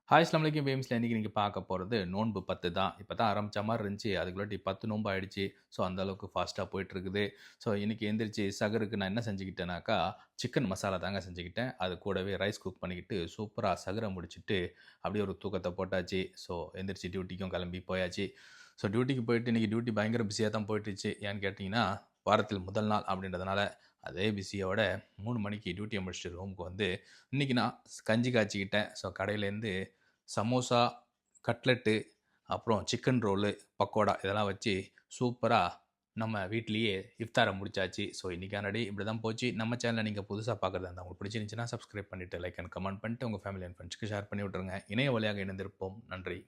Hi அஸ்ஸலாமு அலைக்கும் பேம்ஸ்ல இன்னைக்கு நீங்க பார்க்க போறது நோன்பு 10 தான். இப்ப தான் ஆரம்பிச்ச மாரி இருந்துச்சு. அதுக்குள்ளாட்டி 10 நோன்பு ஆயிடுச்சு. ஸோ, அந்த அளவுக்கு ஃபாஸ்ட்டா போயிட்டுருக்குது. ஸோ, இன்னைக்கு எந்திரிச்சு சஹருக்கு நான் என்ன செஞ்சுக்கிட்டேனாக்கா, சிக்கன் மசாலா தாங்க செஞ்சுக்கிட்டேன். அது கூடவே ரைஸ் குக் பண்ணிக்கிட்டு, சூப்பரா சஹர முடிச்சுட்டு, அப்படியே ஒரு தூக்கத்த போட்டாச்சு. ஸோ, எந்திரிச்சு டியூட்டிக்கும் கிளம்பி போயாச்சு. ஸோ, டியூட்டிக்கு போயிட்டு இன்னைக்கு டியூட்டி பயங்கர பிஸியா தான் போயிட்டுருச்சு. ஏன்னு கேட்டீங்கன்னா, வாரத்தில் முதல் நாள் அப்படின்றதுனால, அதே பிஸியோட 3 மணிக்கு டியூட்டிய முடிச்சுட்டு ரூமுக்கு வந்து, இன்னைக்கு நான் கஞ்சி காய்ச்சிக்கிட்டேன். ஸோ, கடையிலேருந்து சமோசா, கட்லெட்டு, அப்புறம் சிக்கன் ரோலு, பக்கோடா இதெல்லாம் வச்சு சூப்பரா நம்ம வீட்லயே இஃப்தார முடிச்சாச்சு. ஸோ, இன்னைக்கான டே இப்படி தான் போச்சு. நம்ம சேனல நீங்க புதுசா பார்க்குறதா இருந்தா உங்களுக்கு பிடிச்சிருந்துச்சுன்னா சப்ஸ்கிரைப் பண்ணிட்டு, லைக் அண்ட் கமெண்ட் பண்ணிட்டு உங்க ஃபேமிலி அண்ட் ஃப்ரெண்ட்ஸ்க்கு ஷேர் பண்ணி விட்டுருங்க. இணைய வழியாக இணைந்திருப்போம். நன்றி.